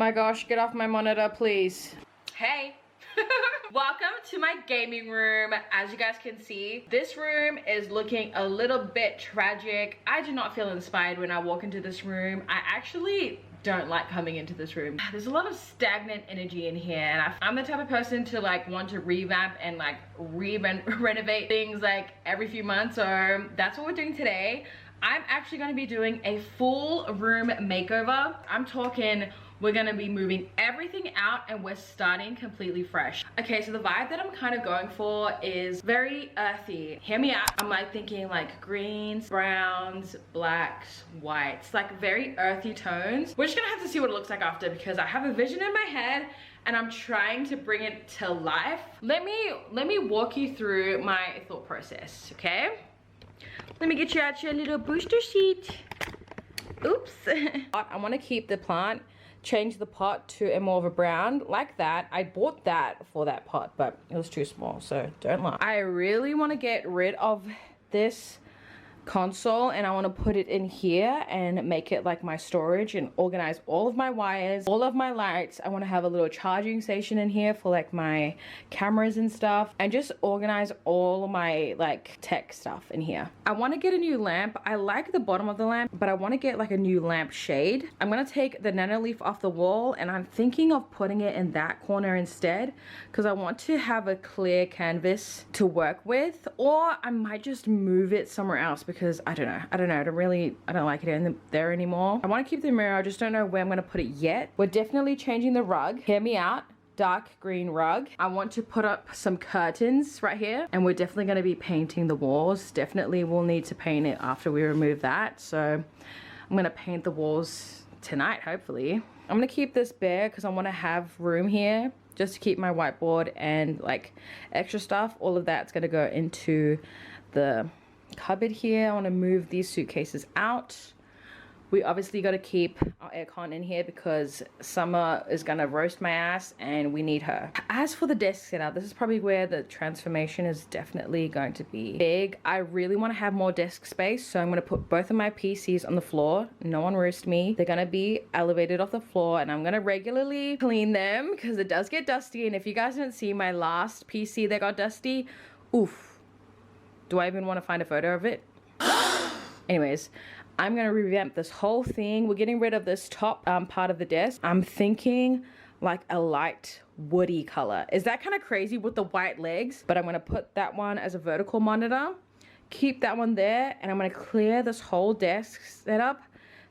my gosh, get off my monitor, please. Hey. Welcome to my gaming room. As you guys can see, this room is looking a little bit tragic. I do not feel inspired when I walk into this room. I actually don't like coming into this room. There's a lot of stagnant energy in here, and I'm the type of person to like want to revamp and like renovate things like every few months, so that's what we're doing today. I'm actually going to be doing a full room makeover. I'm talking we're gonna be moving everything out and we're starting completely fresh. Okay, so the vibe that I'm kind of going for is very earthy. Hear me out. I'm like thinking like greens, browns, blacks, whites, like very earthy tones. We're just gonna have to see what it looks like after, because I have a vision in my head and I'm trying to bring it to life. Let me walk you through my thought process, okay? Let me get you out your little booster seat. Oops. I want to keep the plant, change the pot to a more of a brown like that. I bought that for that pot, but it was too small, so don't lie. I really want to get rid of this console and I want to put it in here and make it like my storage and organize all of my wires, all of my lights. I want to have a little charging station in here for like my cameras and stuff, and just organize all of my like tech stuff in here. I want to get a new lamp. I like the bottom of the lamp, but I want to get like a new lamp shade. I'm going to take the nano leaf off the wall and I'm thinking of putting it in that corner instead, because I want to have a clear canvas to work with, or I might just move it somewhere else, because I don't know. I don't like it in there anymore. I want to keep the mirror. I just don't know where I'm going to put it yet. We're definitely changing the rug. Hear me out. Dark green rug. I want to put up some curtains right here, and we're definitely going to be painting the walls. Definitely we'll need to paint it after we remove that. So I'm going to paint the walls tonight, hopefully. I'm going to keep this bare because I want to have room here just to keep my whiteboard and like extra stuff. All of that's going to go into the cupboard here. I want to move these suitcases out. We obviously got to keep our aircon in here because summer is gonna roast my ass and we need her. As for the desk setup, this is probably where the transformation is definitely going to be big. I really want to have more desk space, so I'm gonna put both of my PCs on the floor. No one roast me. They're gonna be elevated off the floor, and I'm gonna regularly clean them because it does get dusty. And if you guys didn't see my last PC that got dusty, oof. Do I even want to find a photo of it? Anyways, I'm going to revamp this whole thing. We're getting rid of this top part of the desk. I'm thinking like a light woody color. Is that kind of crazy with the white legs? But I'm going to put that one as a vertical monitor. Keep that one there. And I'm going to clear this whole desk setup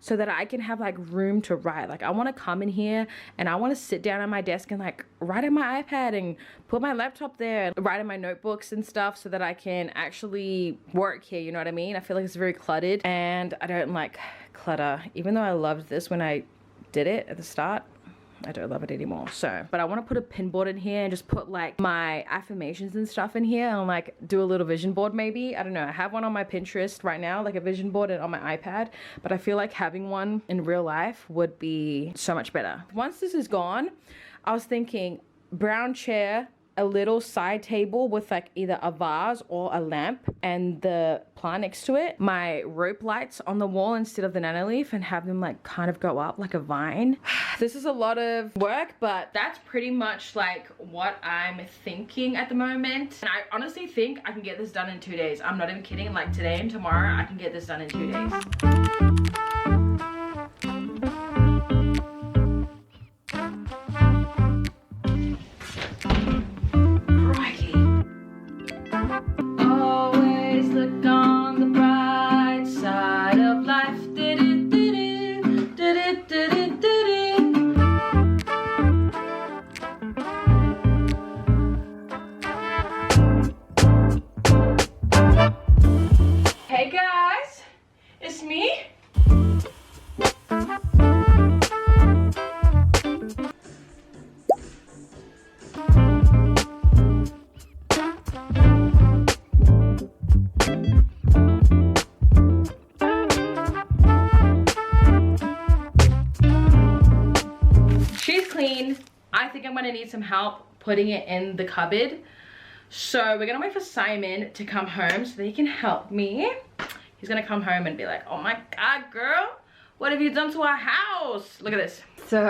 so that I can have like room to write. Like I want to come in here and I want to sit down at my desk and like write on my iPad and put my laptop there and write in my notebooks and stuff so that I can actually work here, you know what I mean? I feel like it's very cluttered and I don't like clutter. Even though I loved this when I did it at the start, I don't love it anymore. So, but I want to put a pin board in here and just put like my affirmations and stuff in here and like do a little vision board maybe. I don't know. I have one on my Pinterest right now, like a vision board, and on my iPad, but I feel like having one in real life would be so much better. Once this is gone, I was thinking brown chair, a little side table with like either a vase or a lamp and the plant next to it, my rope lights on the wall instead of the nano leaf, and have them like kind of go up like a vine. This is a lot of work, but that's pretty much like what I'm thinking at the moment. And I honestly think I can get this done in 2 days. I'm not even kidding. Like today and tomorrow, I can get this done in 2 days. Hey guys, it's me. She's clean. I think I'm gonna need some help putting it in the cupboard. So we're gonna wait for Simon to come home so that he can help me. He's gonna come home and be like, oh my God, girl, What have you done to our house? Look at this. So,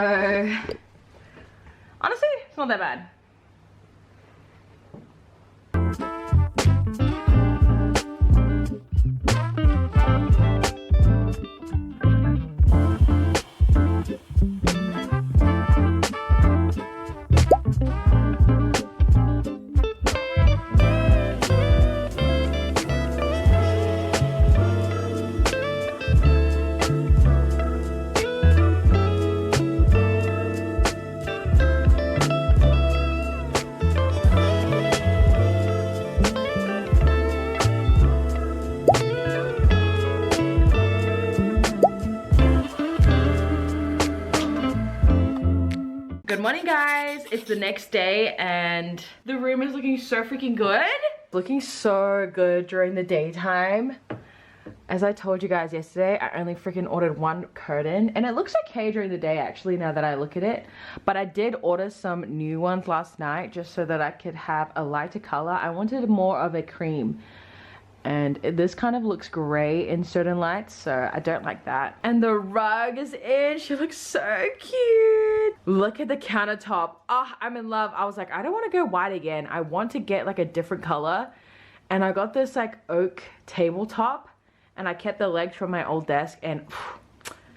honestly, it's not that bad. Good morning, guys. It's the next day and the room is looking so freaking good. Looking so good during the daytime. As I told you guys yesterday, I only freaking ordered one curtain and it looks okay during the day actually now that I look at it. But I did order some new ones last night just so that I could have a lighter color. I wanted more of a cream. And this kind of looks gray in certain lights, so I don't like that. And the rug is in. She looks so cute. Look at the countertop. Oh, I'm in love. I was like, I don't want to go white again. I want to get like a different color. And I got this like oak tabletop and I kept the legs from my old desk and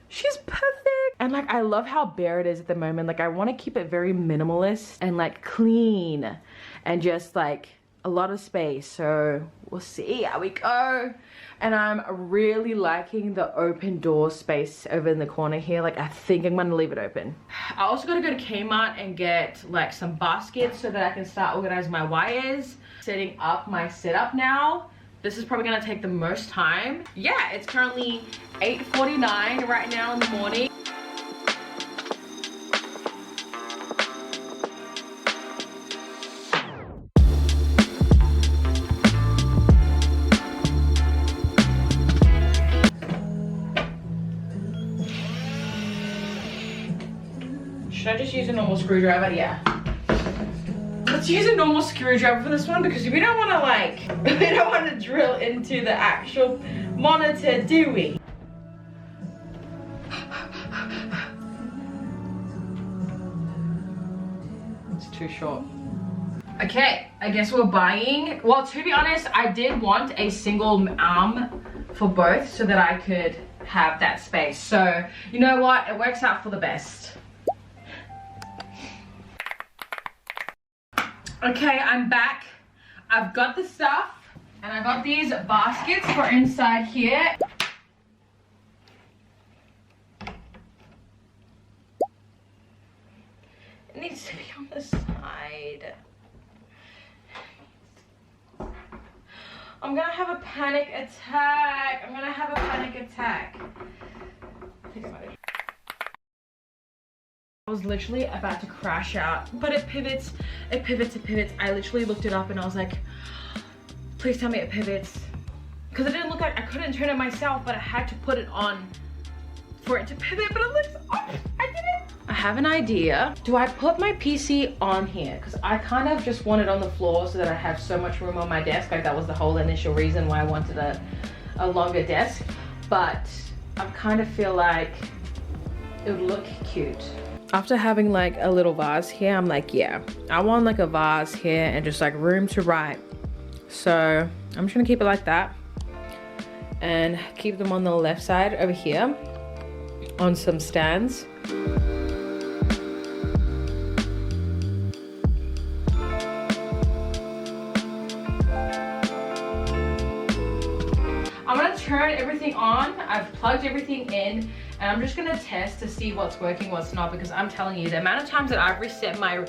she's perfect. And like, I love how bare it is at the moment. Like I want to keep it very minimalist and like clean and just like a lot of space, so we'll see how we go. And I'm really liking the open door space over in the corner here. Like I think I'm gonna leave it open. I also gotta go to Kmart and get like some baskets so that I can start organizing my wires, setting up my setup now. This is probably gonna take the most time. Yeah, it's currently 8:49 right now in the morning. Should I just use a normal screwdriver? Yeah. Let's use a normal screwdriver for this one because we don't want to like, we don't want to drill into the actual monitor, do we? It's too short. Okay, I guess we're buying. Well, to be honest, I did want a single arm for both so that I could have that space. So, you know what? It works out for the best. Okay, I'm back. I've got the stuff and I got these baskets for inside here. It needs to be on the side. I'm gonna have a panic attack. I'm gonna have a panic attack. I think I might have. I was literally about to crash out, but it pivots, it pivots, it pivots. I literally looked it up and I was like, please tell me it pivots. Because it didn't look like I couldn't turn it myself, but I had to put it on for it to pivot, but it looks, oh, I did it. I have an idea. Do I put my PC on here? Because I kind of just want it on the floor so that I have so much room on my desk. Like that was the whole initial reason why I wanted a longer desk. But I kind of feel like it would look cute. After having like a little vase here, I'm like, yeah, I want like a vase here and just like room to write. So I'm just gonna keep it like that and keep them on the left side over here on some stands. I'm gonna turn everything on. I've plugged everything in and I'm just gonna test to see what's working, what's not, because I'm telling you, the amount of times that I've reset my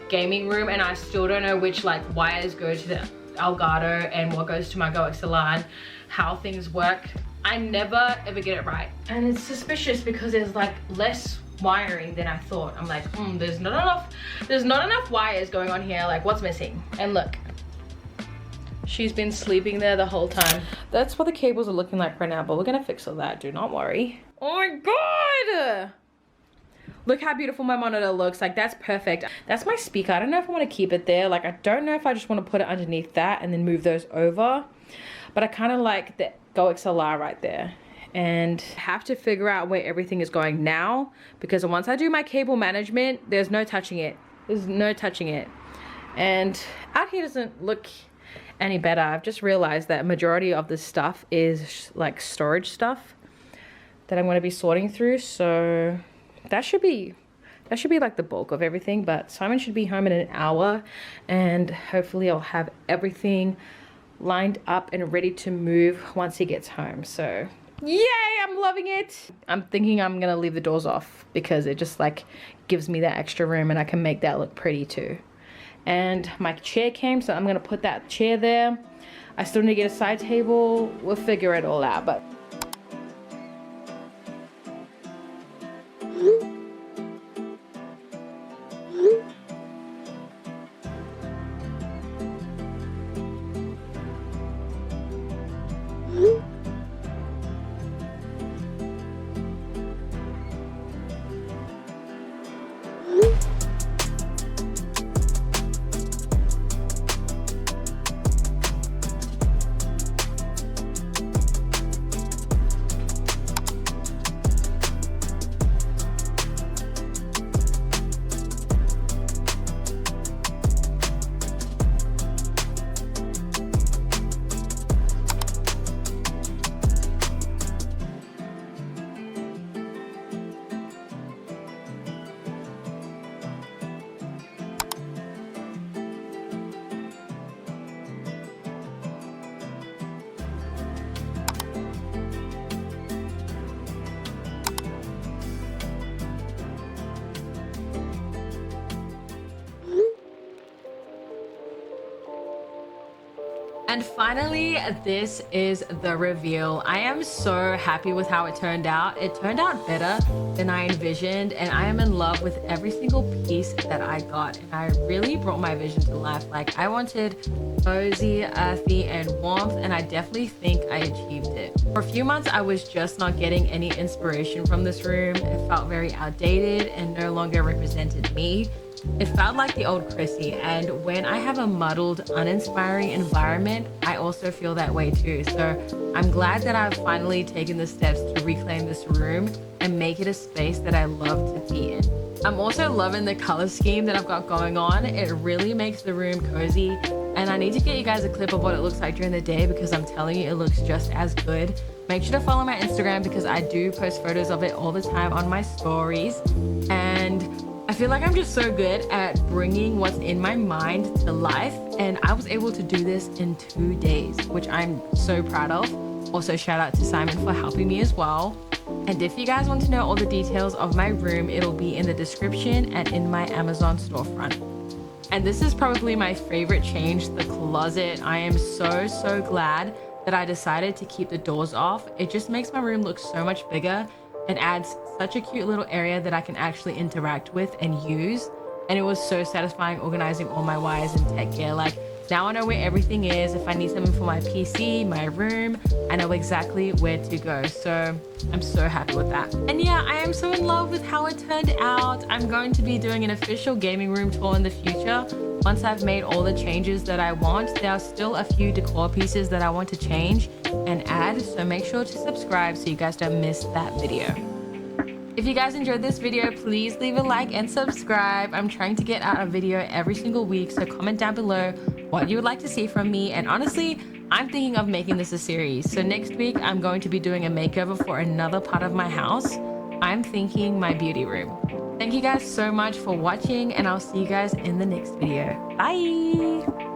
gaming room and I still don't know which like wires go to the Elgato and what goes to my GoXLR, how things work, I never ever get it right. And it's suspicious because there's like less wiring than I thought. I'm like, there's not enough wires going on here, like what's missing? And look, she's been sleeping there the whole time. That's what the cables are looking like right now, but we're gonna fix all that, do not worry. Oh my god! Look how beautiful my monitor looks. Like that's perfect. That's my speaker. I don't know if I want to keep it there. Like I don't know if I just want to put it underneath that and then move those over. But I kind of like the GoXLR right there. and have to figure out where everything is going now, because once I do my cable management, there's no touching it. There's no touching it. And out here doesn't look any better. I've just realized that majority of this stuff is like storage stuff that I'm going to be sorting through. So that should be like the bulk of everything. But Simon should be home in an hour, and hopefully I'll have everything lined up and ready to move once he gets home. So yay, I'm loving it. I'm thinking I'm gonna leave the doors off because it just like gives me that extra room, and I can make that look pretty too. And my chair came, so I'm gonna put that chair there. I still need to get a side table. We'll figure it all out, but and finally, this is the reveal. I am so happy with how it turned out. It turned out better than I envisioned, and I am in love with every single piece that I got. And I really brought my vision to life. Like, I wanted cozy, earthy, and warmth, and I definitely think I achieved it. For a few months, I was just not getting any inspiration from this room. It felt very outdated and no longer represented me. It felt like the old Qrissy, and when I have a muddled, uninspiring environment, I also feel that way too. So I'm glad that I've finally taken the steps to reclaim this room and make it a space that I love to be in. I'm also loving the color scheme that I've got going on. It really makes the room cozy, and I need to get you guys a clip of what it looks like during the day, because I'm telling you, it looks just as good. Make sure to follow my Instagram because I do post photos of it all the time on my stories, and I feel like I'm just so good at bringing what's in my mind to life, and I was able to do this in 2 days, which I'm so proud of. Also, shout out to Simon for helping me as well. And if you guys want to know all the details of my room, it'll be in the description and in my Amazon storefront. And this is probably my favorite change, the closet. I am so glad that I decided to keep the doors off. It just makes my room look so much bigger and adds such a cute little area that I can actually interact with and use. And it was so satisfying organizing all my wires and tech gear. Like, now I know where everything is. If I need something for my PC, my room, I know exactly where to go. So I'm so happy with that. And yeah, I am so in love with how it turned out. I'm going to be doing an official gaming room tour in the future. Once I've made all the changes that I want, there are still a few decor pieces that I want to change and add. So make sure to subscribe so you guys don't miss that video. If you guys enjoyed this video, please leave a like and subscribe. I'm trying to get out a video every single week, so comment down below what you would like to see from me. And honestly, I'm thinking of making this a series. So next week, I'm going to be doing a makeover for another part of my house. I'm thinking my beauty room. Thank you guys so much for watching, and I'll see you guys in the next video. Bye!